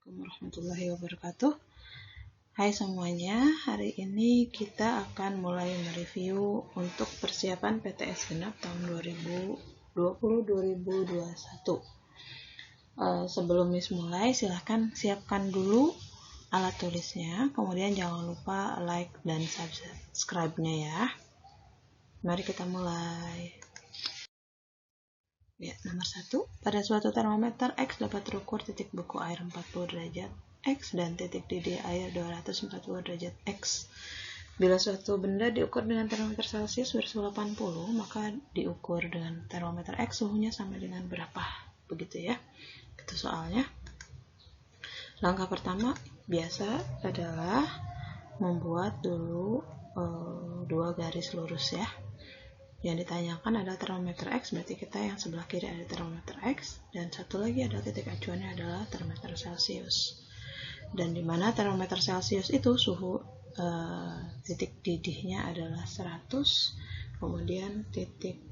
Assalamualaikum warahmatullahi wabarakatuh. Hai semuanya, hari ini kita akan mulai mereview untuk persiapan PTS Genap tahun 2020-2021. Sebelum Miss mulai, silahkan siapkan dulu alat tulisnya, kemudian jangan lupa like dan subscribe-nya ya. Mari kita mulai. Ya, nomor 1. Pada suatu termometer X dapat terukur titik beku air 40 derajat X dan titik didih air 240 derajat X. Bila suatu benda diukur dengan termometer Celcius bersuhu 80, maka diukur dengan termometer X suhunya sama dengan berapa? Begitu ya. Itu soalnya. Langkah pertama biasa adalah membuat dulu dua garis lurus ya. Yang ditanyakan adalah termometer X, berarti kita yang sebelah kiri ada termometer X, dan satu lagi adalah titik acuannya adalah termometer Celcius. Dan di mana termometer Celcius itu suhu titik didihnya adalah 100, kemudian titik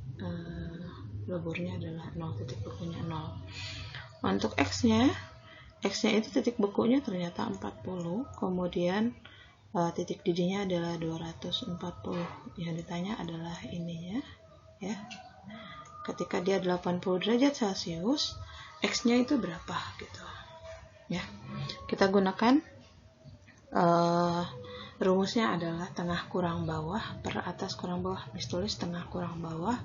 leburnya adalah 0, titik bekunya 0. Untuk X-nya itu titik bekunya ternyata 40, kemudian titik didihnya adalah 240. Yang ditanya adalah ininya ya. Ketika dia 80 derajat Celcius, X-nya itu berapa gitu. Ya. Kita gunakan rumusnya adalah tengah kurang bawah per atas kurang bawah. Miss tulis tengah kurang bawah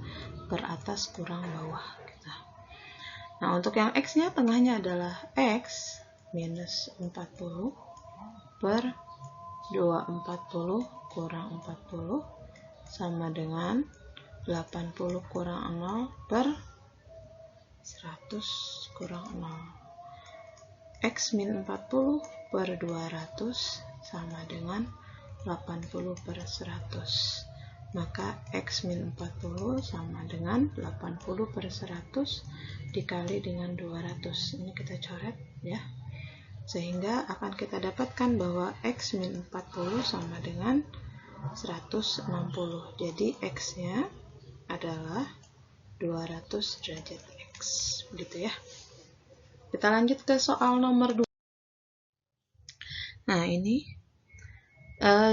per atas kurang bawah gitu. Nah, untuk yang X-nya tengahnya adalah X minus 40 per 240 kurang 40 sama dengan 80 kurang 0 per 100 kurang 0. X min 40 per 200 sama dengan 80 per 100. Maka X min 40 sama dengan 80 per 100 dikali dengan 200. Ini kita coret ya. Sehingga akan kita dapatkan bahwa X min 40 sama dengan 160. Jadi X-nya adalah 200 derajat X. Begitu ya. Kita lanjut ke soal nomor 2. Nah, ini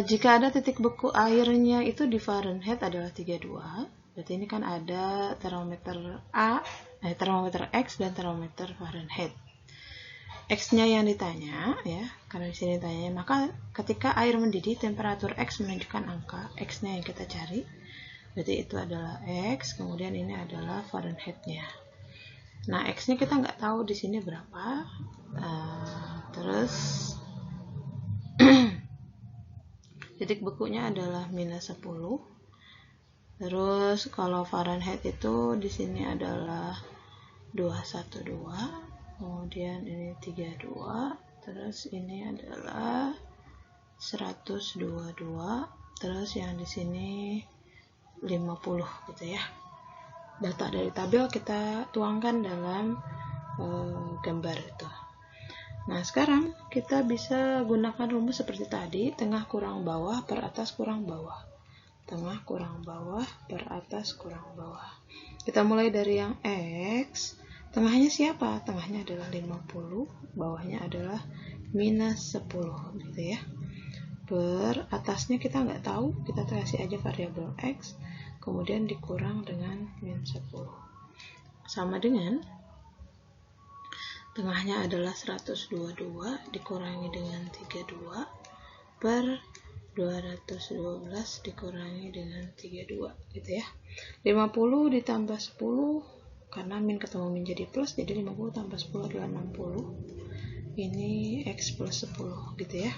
jika ada titik beku airnya itu di Fahrenheit adalah 32. Berarti ini kan ada termometer termometer X dan termometer Fahrenheit. X-nya yang ditanya ya, karena di sini ditanya, maka ketika air mendidih temperatur X menunjukkan angka X-nya yang kita cari. Berarti itu adalah X, kemudian ini adalah Fahrenheit-nya. Nah, X-nya kita nggak tahu di sini berapa. Terus titik bekunya adalah minus 10. Terus kalau Fahrenheit itu di sini adalah 212. Kemudian ini 32, terus ini adalah 122, terus yang di sini 50 gitu ya. Data dari tabel kita tuangkan dalam gambar itu. Nah, sekarang kita bisa gunakan rumus seperti tadi, tengah kurang bawah per atas kurang bawah. Tengah kurang bawah per atas kurang bawah. Kita mulai dari yang X. Tengahnya siapa? Tengahnya adalah 50, bawahnya adalah minus 10 gitu ya. Per atasnya kita nggak tahu, kita kasih aja variabel X, kemudian dikurang dengan minus 10. Sama dengan tengahnya adalah 122 dikurangi dengan 32 per 212 dikurangi dengan 32 gitu ya. 50 ditambah 10 karena min ketemu min jadi plus, jadi 50 tambah 10 adalah 60. Ini X plus 10 gitu ya.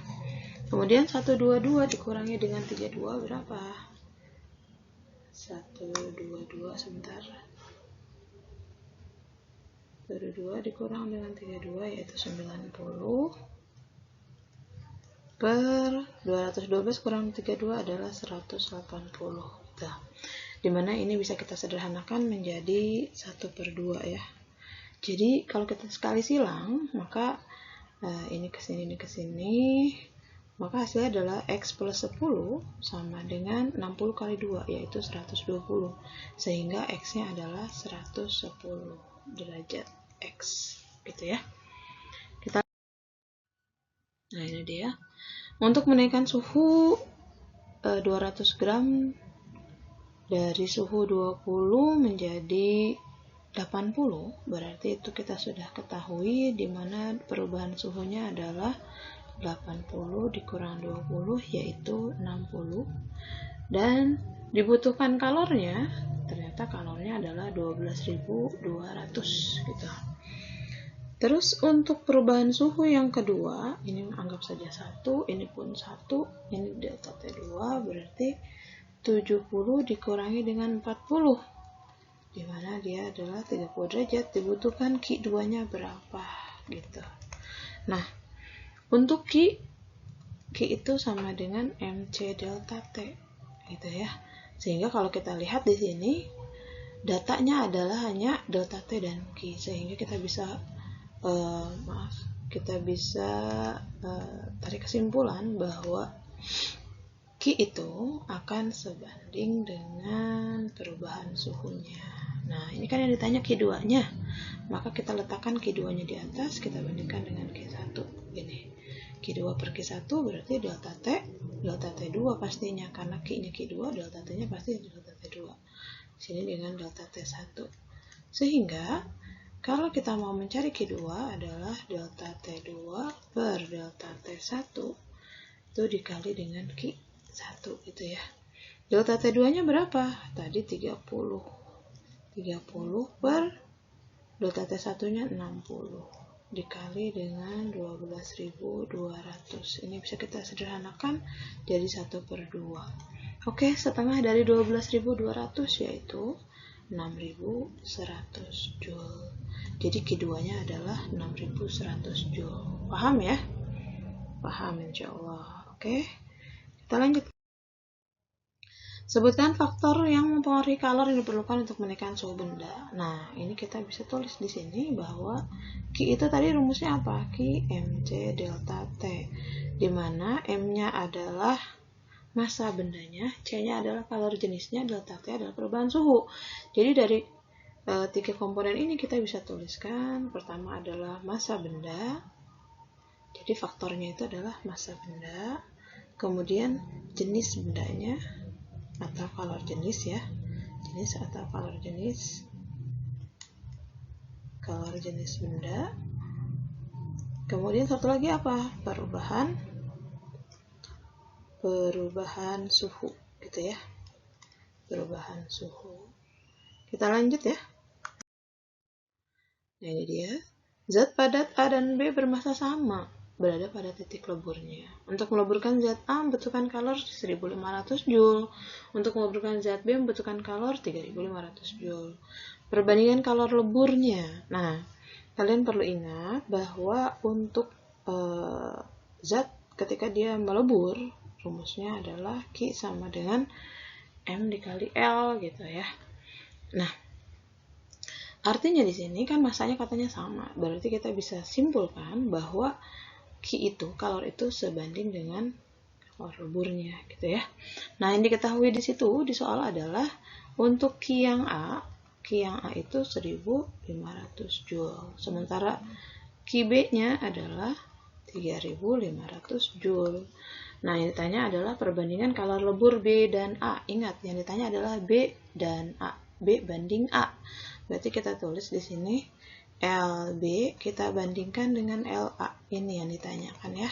Kemudian 122 dikurangi dengan 32 berapa? 122 sebentar. 22 dikurang dengan 32 yaitu 90 per 212 kurang 32 adalah 180 gitu. Dimana ini bisa kita sederhanakan menjadi 1/2 ya. Jadi kalau kita sekali silang, maka ini ke sini, ini ke sini, maka hasilnya adalah X plus 10 sama dengan 60 kali 2 yaitu 120. Sehingga X-nya adalah 110 derajat X gitu ya. Nah, ini dia. Untuk menaikkan suhu 200 gram dari suhu 20 menjadi 80, berarti itu kita sudah ketahui di mana perubahan suhunya adalah 80 dikurang 20 yaitu 60, dan dibutuhkan kalornya, ternyata kalornya adalah 12.200 gitu. Terus untuk perubahan suhu yang kedua, ini anggap saja 1, ini pun 1, ini delta T2, berarti 70 dikurangi dengan 40, di mana dia adalah 30 derajat, dibutuhkan Q2 nya berapa gitu. Nah, untuk Q itu sama dengan MC delta T gitu ya. Sehingga kalau kita lihat di sini datanya adalah hanya delta T dan Q, sehingga kita bisa tarik kesimpulan bahwa Q itu akan sebanding dengan perubahan suhunya. Nah, ini kan yang ditanya Q2 nya, maka kita letakkan Q2 nya di atas, kita bandingkan dengan Q1 ini. Q2 per Q1 berarti delta T2 pastinya, karena Q nya Q2, delta T nya pasti delta T2. Sini dengan delta T1. Sehingga kalau kita mau mencari Q2 adalah delta T2 per delta T1 itu dikali dengan Q1 gitu ya. Delta T2 nya berapa? Tadi 30 per delta T1 nya 60 dikali dengan 12.200. Ini bisa kita sederhanakan jadi 1/2. Oke, setengah dari 12.200 yaitu 6.100 Joule. Jadi Q2-nya adalah 6.100 Joule. Paham ya? Paham insyaallah. Oke. Kita lanjut. Sebutkan faktor yang mempengaruhi kalor yang diperlukan untuk menaikkan suhu benda. Nah, ini kita bisa tulis di sini bahwa Q itu tadi rumusnya apa? Q MC delta T, di mana M-nya adalah massa bendanya, C-nya adalah kalor jenisnya, delta T adalah perubahan suhu. Jadi dari tiga komponen ini kita bisa tuliskan, pertama adalah massa benda, jadi faktornya itu adalah massa benda, kemudian jenis bendanya atau kalor jenis ya, jenis atau kalor jenis benda, kemudian satu lagi apa? perubahan suhu gitu ya, perubahan suhu. Kita lanjut ya. Nah, ini dia. Zat padat A dan B bermassa sama, berada pada titik leburnya. Untuk meleburkan zat A membutuhkan kalor 1.500 Joule. Untuk meleburkan zat B membutuhkan kalor 3.500 Joule. Perbandingan kalor leburnya. Nah, kalian perlu ingat bahwa untuk zat ketika dia melebur, rumusnya adalah Q sama dengan M dikali L gitu ya. Nah, artinya di sini kan masanya katanya sama, berarti kita bisa simpulkan bahwa Q itu, kalor itu sebanding dengan kalor leburnya gitu ya. Nah, yang diketahui di situ di soal adalah untuk Q yang A itu 1.500 Joule, sementara Q-B-nya adalah 3.500 Joule. Nah, yang ditanya adalah perbandingan kalor lebur B dan A. Ingat, yang ditanya adalah B dan A, B banding A. Berarti kita tulis di sini LB kita bandingkan dengan LA, ini yang ditanyakan ya.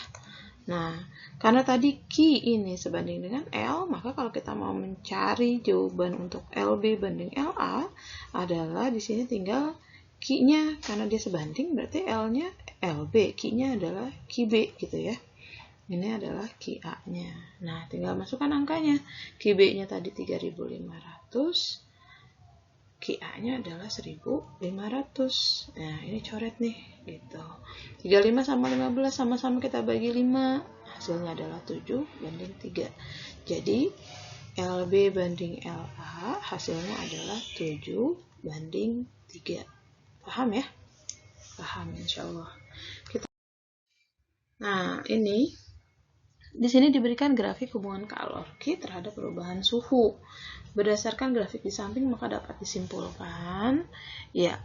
Nah, karena tadi Q ini sebanding dengan L, maka kalau kita mau mencari jawaban untuk LB banding LA adalah di sini tinggal Q-nya, karena dia sebanding berarti L-nya LB, Q-nya adalah QB gitu ya. Ini adalah QA-nya. Nah, tinggal masukkan angkanya. QB-nya tadi 3.500, QA-nya adalah 1.500. Nah, ini coret nih, gitu. 35 sama 15 sama-sama kita bagi 5. Hasilnya adalah 7 banding 3. Jadi, LB banding LA hasilnya adalah 7 banding 3. Paham ya? Paham insyaallah. Nah, ini di sini diberikan grafik hubungan kalor Q terhadap perubahan suhu. Berdasarkan grafik di samping maka dapat disimpulkan, ya,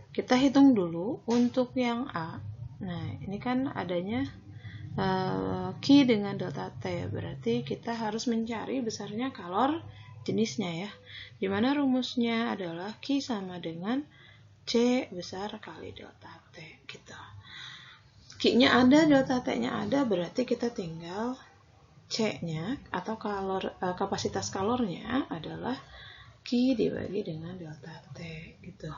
kita hitung dulu untuk yang A. Nah, ini kan adanya Q dengan delta T, berarti kita harus mencari besarnya kalor jenisnya ya, dimana rumusnya adalah Q sama dengan C besar kali delta T gitu. Q-nya ada, delta T-nya ada, berarti kita tinggal C-nya atau kapasitas kalornya adalah Q dibagi dengan delta T gitu.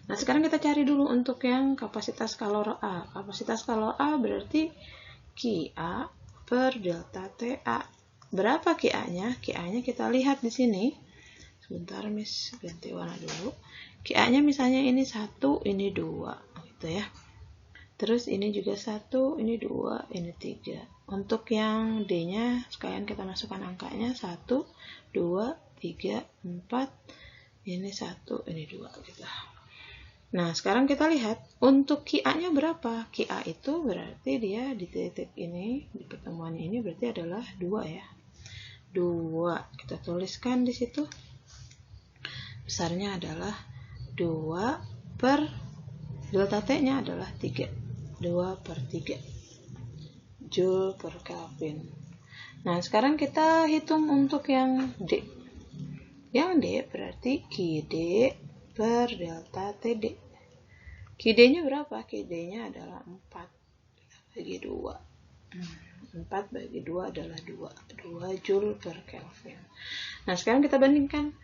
Nah, sekarang kita cari dulu untuk yang kapasitas kalor A. Kapasitas kalor A berarti QA per delta TA. Berapa QA-nya? QA-nya kita lihat di sini. Sebentar, Miss ganti warna dulu. QA-nya misalnya ini 1, ini 2 gitu ya. Terus ini juga 1, ini 2, ini 3. Untuk yang D-nya sekalian kita masukkan angkanya 1, 2, 3, 4, ini 1, ini 2 gitu. Nah, sekarang kita lihat untuk QA-nya berapa? QA itu berarti dia di titik ini, di pertemuan ini berarti adalah 2 ya. 2. Kita tuliskan di situ. Besarnya adalah 2 per delta T-nya adalah 3. 2 per 3 Joule per Kelvin. Nah, sekarang kita hitung untuk yang D. Yang D berarti QD per delta TD. QD-nya berapa? QD-nya adalah 4 bagi 2. 4 bagi 2 adalah 2 Joule per Kelvin. Nah, sekarang kita bandingkan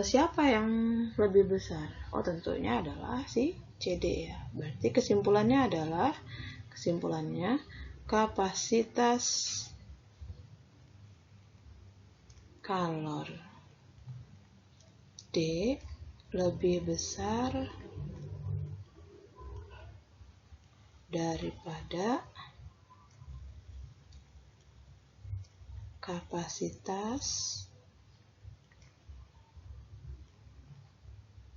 siapa yang lebih besar? Oh, tentunya adalah si CD ya. Berarti kesimpulannya kapasitas kalor D lebih besar daripada kapasitas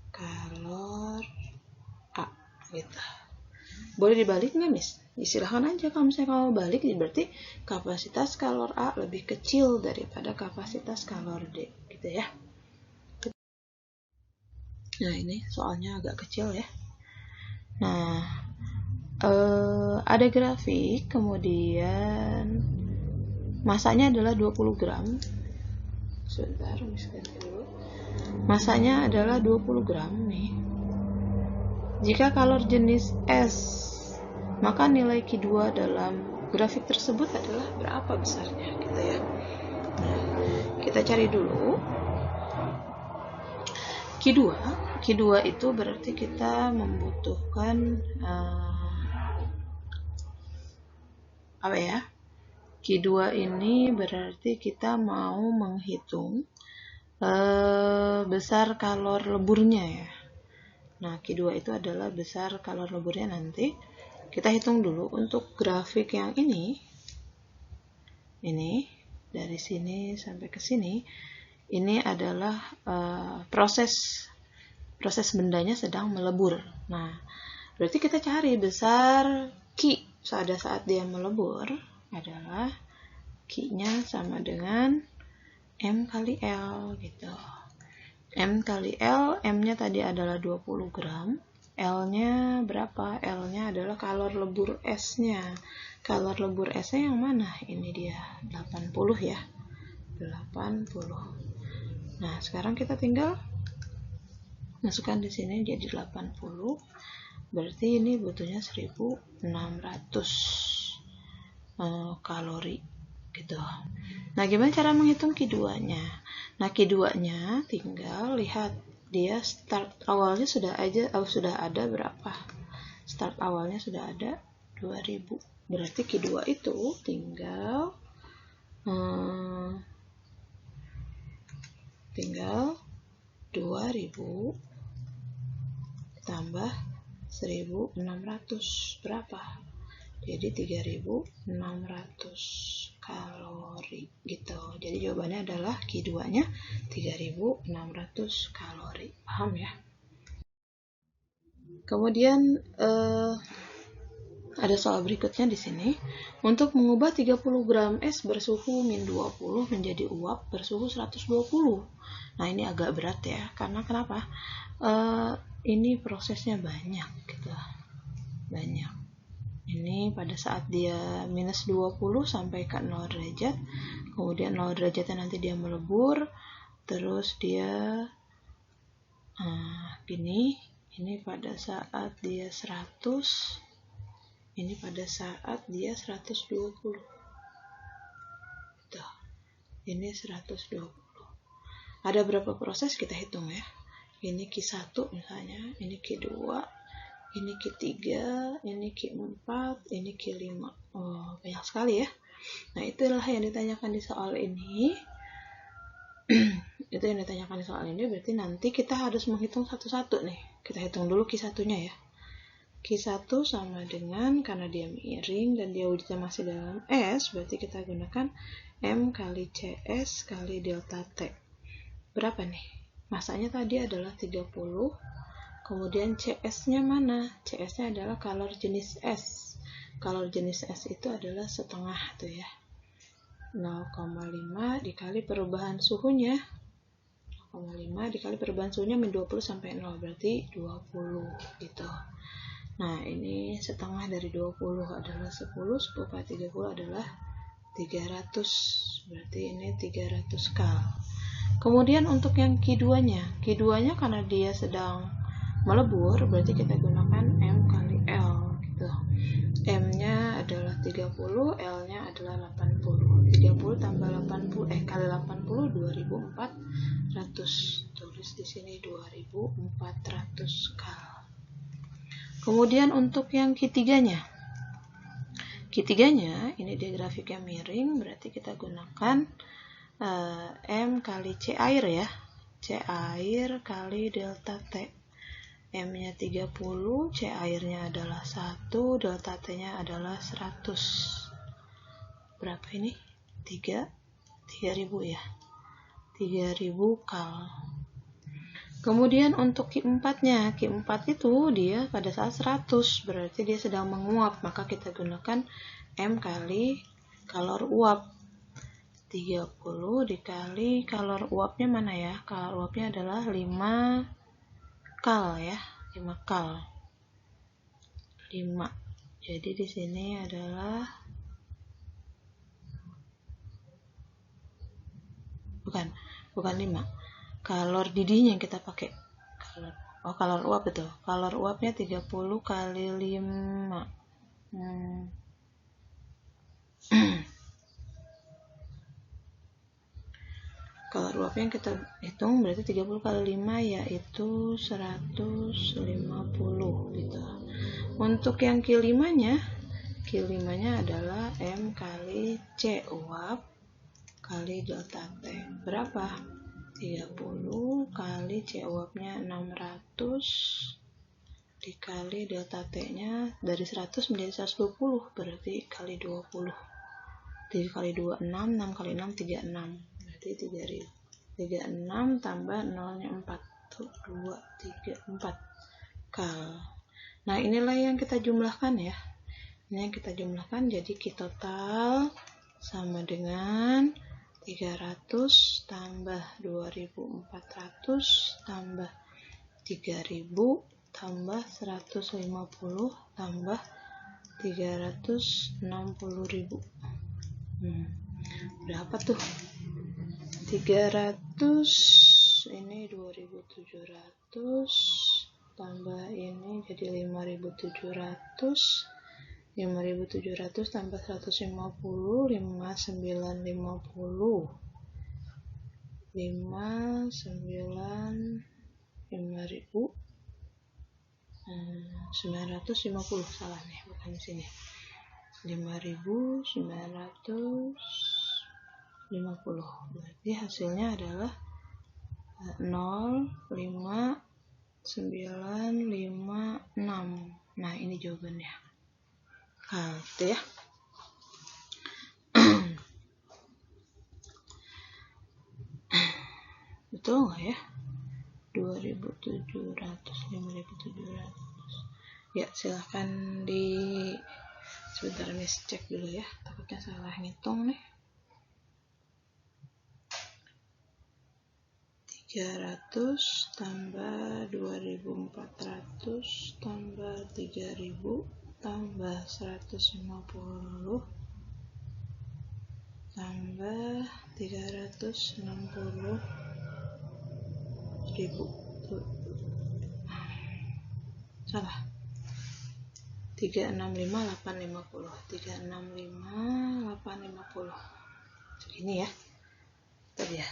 kalor A gitu. Boleh dibalik nggak, Miss? Silahkan aja, kalau misalnya kamu balik berarti kapasitas kalor A lebih kecil daripada kapasitas kalor D gitu ya. Nah, ini soalnya agak kecil ya. Nah, ada grafik, kemudian masanya adalah 20 gram. Sebentar, misalkan dulu. Masanya adalah 20 gram nih. Jika kalor jenis S, maka nilai Q2 dalam grafik tersebut adalah berapa besarnya gitu ya. Nah, kita cari dulu Q2 itu berarti kita membutuhkan apa ya? Q2 ini berarti kita mau menghitung besar kalor leburnya ya. Nah, Q2 itu adalah besar kalor leburnya nanti. Kita hitung dulu untuk grafik yang ini dari sini sampai ke sini. Ini adalah proses bendanya sedang melebur. Nah, berarti kita cari besar Q pada saat dia melebur adalah Q-nya sama dengan M kali L gitu. M kali L, M-nya tadi adalah 20 gram. L-nya berapa? L-nya adalah kalor lebur S-nya. Kalor lebur S-nya yang mana? Ini dia, 80 ya. 80. Nah, sekarang kita tinggal masukkan di sini jadi 80. Berarti ini butuhnya 1600 kalori gitu. Nah, gimana cara menghitung Q2-nya? Nah, Q2-nya tinggal lihat dia start awalnya sudah ada berapa? Start awalnya sudah ada 2000. Berarti Q2 itu tinggal 2000 tambah 1600 berapa? Jadi 3600 kalori gitu. Jadi jawabannya adalah Q2-nya 3600 kalori. Paham ya? Kemudian ada soal berikutnya di sini. Untuk mengubah 30 gram es bersuhu min 20 menjadi uap bersuhu 120. Nah, ini agak berat ya. Karena kenapa? Ini prosesnya banyak gitu. Banyak. Ini pada saat dia minus 20 sampai ke 0 derajat, kemudian 0 derajatnya nanti dia melebur, terus dia gini, ini pada saat dia 100, ini pada saat dia 120. Tuh, ini 120. Ada berapa proses kita hitung ya. Ini Q1 misalnya, ini Q2, ini Q3, ini Q4, ini Q5. Oh, banyak sekali ya. Nah, itulah yang ditanyakan di soal ini. Itu yang ditanyakan di soal ini, berarti nanti kita harus menghitung satu-satu nih. Kita hitung dulu Q1-nya ya. Q1 sama dengan, karena dia miring dan dia wujudnya masih dalam S, berarti kita gunakan M kali CS kali delta T. Berapa nih? Masanya tadi adalah 30. Kemudian CS-nya mana? CS-nya adalah kalor jenis S. Kalor jenis S itu adalah setengah tuh ya. 0,5 dikali perubahan suhunya. 0,5 dikali perubahan suhunya min 20 sampai 0, berarti 20 gitu. Nah, ini setengah dari 20 adalah 10 kali 30 adalah 300. Berarti ini 300 kal. Kemudian untuk yang Q2-nya karena dia sedang melebur, berarti kita gunakan M kali L gitu. M-nya adalah 30, L-nya adalah 80. 30 tambah 80 kali 80 2400. Tulis di sini 2400 kal. Kemudian untuk yang Q3-nya ini dia grafiknya miring, berarti kita gunakan M kali C air ya. C air kali delta T. M-nya 30, C airnya adalah 1, delta T-nya adalah 100. Berapa ini? 3000 ya. 3000 kal. Kemudian untuk Q4-nya, Q4 itu dia pada saat 100, berarti dia sedang menguap, maka kita gunakan M kali kalor uap. 30 dikali kalor uapnya mana ya? Kalor uapnya adalah 5 kal ya, 5 kal. 5. Jadi di sini adalah bukan 5. Kalor didihnya yang kita pakai. Kalor uap betul. Kalor uapnya 30 kali 5. Kalor uapnya yang kita hitung berarti 30 kali 5 yaitu 150 gitu. Untuk yang Q5-nya adalah M kali C uap kali delta T. Berapa? 30 kali C uapnya 600 dikali delta T-nya dari 100 menjadi 120, berarti kali 20. 3 kali 2, 6, 6 kali 6, 36. Berarti 3000. 36 tambah 0-nya 4. 2, 3, 4 kal. Nah, inilah yang kita jumlahkan ya. Ini yang kita jumlahkan, jadi Q total sama dengan 300 tambah 2400 tambah 3000 tambah 150 tambah 360.000. Berapa tuh? 300 ini 2700 tambah ini jadi 5700. 5700 tambah 150, 5950. 950, salah nih, bukan di sini. 5950. Berarti hasilnya adalah 05956. Nah, ini jawabannya. Gitu ya. Betul nggak ya? 2700, 5700. Ya, silahkan sebentar Miss cek dulu ya, takutnya salah ngitung nih. 300 tambah 2400 tambah 3000 tambah 150 tambah 360.000. Salah. 365.850. 365.850. Segini ya. Tadi ya.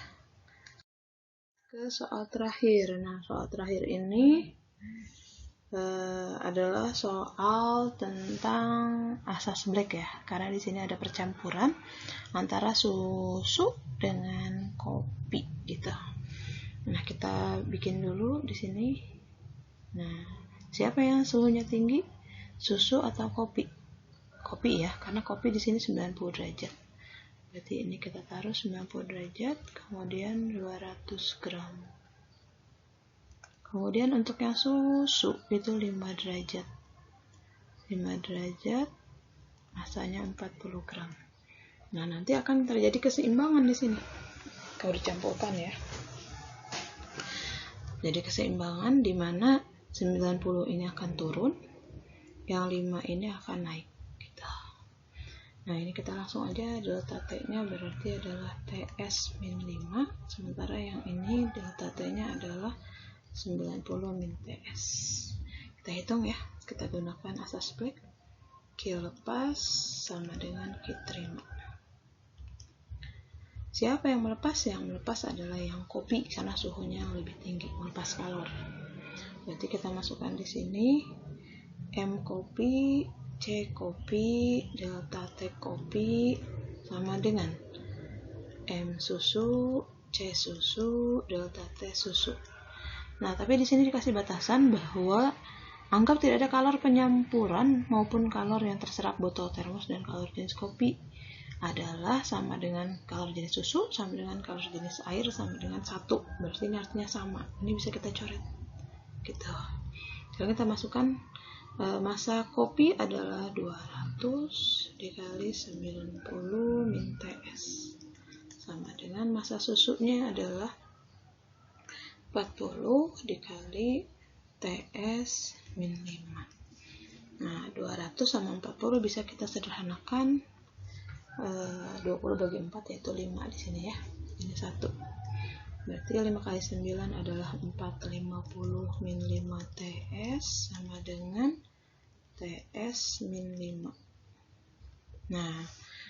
Ke soal terakhir. Nah, soal terakhir ini adalah soal tentang asas black ya, karena di sini ada percampuran antara susu dengan kopi gitu. Nah, kita bikin dulu di sini. Nah, siapa yang suhunya tinggi? Susu atau kopi? Kopi ya, karena kopi di sini 90 derajat. Berarti ini kita taruh 90 derajat, kemudian 200 gram. Kemudian untuk yang susu itu 5 derajat. 5 derajat, masanya 40 gram. Nah, nanti akan terjadi keseimbangan di sini. Kalau dicampurkan ya. Jadi keseimbangan di mana 90 ini akan turun, yang 5 ini akan naik. Gitu. Nah, ini kita langsung aja delta T-nya berarti adalah TS min 5, sementara yang ini delta T-nya adalah 90 min TS. Kita hitung ya, kita gunakan asas Black. Q lepas sama dengan Q terima. Siapa yang melepas? Yang melepas adalah yang kopi karena suhunya lebih tinggi, melepas kalor. Berarti kita masukkan di sini M kopi, C kopi, delta T kopi sama dengan M susu, C susu, delta T susu. Nah, tapi di sini dikasih batasan bahwa anggap tidak ada kalor penyampuran maupun kalor yang terserap botol termos dan kalor jenis kopi adalah sama dengan kalor jenis susu sama dengan kalor jenis air sama dengan 1. Berarti ini artinya sama. Ini bisa kita coret. Gitu. Sekarang kita masukkan massa kopi adalah 200 dikali 90 min TS sama dengan massa susunya adalah 40 dikali TS min 5. Nah, 200 sama 40 bisa kita sederhanakan. 20 bagi 4 yaitu 5 di sini ya. Ini 1. Berarti 5 kali 9 adalah 450 min 5 TS sama dengan TS min 5. Nah,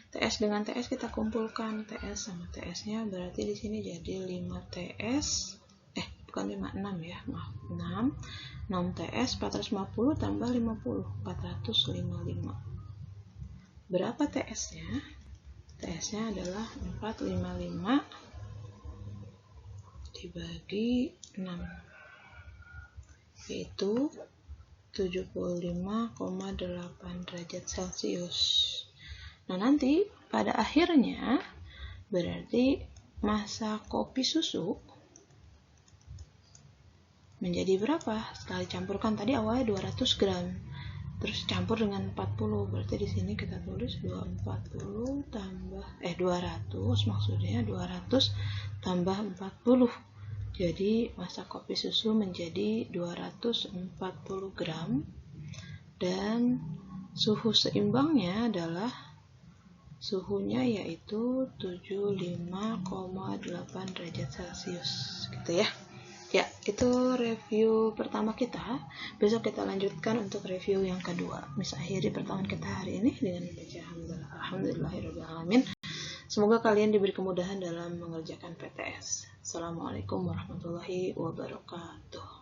TS dengan TS kita kumpulkan, TS sama TS-nya berarti di sini jadi 5 TS. Bukan 5, 6 ya, maaf, 6 TS 450 tambah 50, 455. Berapa TS-nya? TS-nya adalah 455 dibagi 6, yaitu 75,8 derajat Celcius. Nah, nanti pada akhirnya berarti massa kopi susu menjadi berapa? Setelah dicampurkan tadi awalnya 200 gram. Terus campur dengan 40. Berarti di sini kita tulis 240 tambah 200 maksudnya 200 tambah 40. Jadi massa kopi susu menjadi 240 gram dan suhu seimbangnya adalah suhunya yaitu 75,8 derajat Celcius. Gitu ya. Ya, itu review pertama kita. Besok kita lanjutkan untuk review yang kedua. Bisa akhiri pertemuan kita hari ini dengan membaca alhamdulillahirrahmanirrahim. Semoga kalian diberi kemudahan dalam mengerjakan PTS. Assalamualaikum warahmatullahi wabarakatuh.